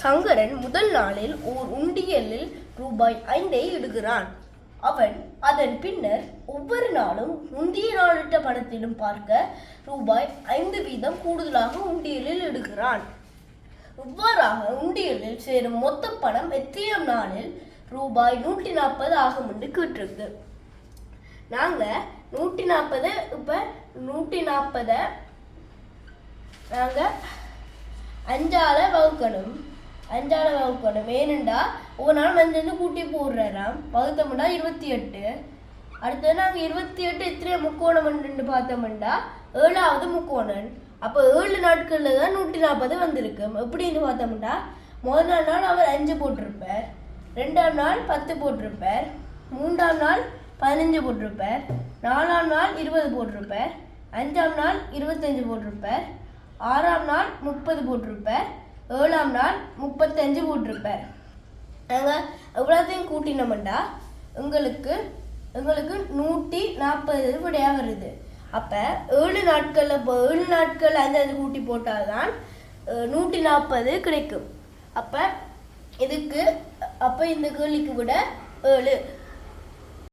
சங்கரன் முதல் நாளில் ஓர் உண்டியலில் ரூபாய் 5 இடுகிறான். அவன் அதன் பின்னர் ஒவ்வொரு நாளும் முந்தைய நாளிட்ட பணத்திலும் பார்க்க ரூபாய் 5 வீதம் கூடுதலாக உண்டியலில் இடுகிறான். இவ்வாறாக உண்டியலில் சேரும் மொத்த பணம் எத்தனை நாளில் ரூபாய் 140 ஆகும் என்று கேட்டிருக்கு. நாங்கள் 140 இப்போ 140 நாங்கள் 5ஆல் வகுக்கணும். ஏனெண்டா ஒரு நாள் 5 கூட்டி போடுறாராம். வகுத்தோம்னா 28. அடுத்தது நாங்கள் 28 எத்தனை முக்கோணம் பார்த்தோம்னா 7வது முக்கோணம். அப்போ 7 நாட்களில் தான் 140 வந்திருக்கு. எப்படின்னு பார்த்தோம்னா முதல் நாள் அவர் 5 போட்டிருப்பார், 2ஆம் நாள் 10 போட்டிருப்பார், 3ஆம் நாள் 15 போட்டிருப்பார், 4ஆம் நாள் 20 போட்டிருப்பார், 5ஆம் நாள் 25 போட்டிருப்பார், 6ஆம் நாள் 30 போட்டிருப்பார், 7ஆம் நாள் 35 போட்டிருப்பார். நாங்கள் எவ்வளோத்தையும் கூட்டினோம்டா எங்களுக்கு 140 விடையாக வருது. அப்போ 7 நாட்களில் 7 நாட்கள் 5 கூட்டி போட்டால் தான் 140 கிடைக்கும். அப்போ இந்த கேள்விக்கு விட 7.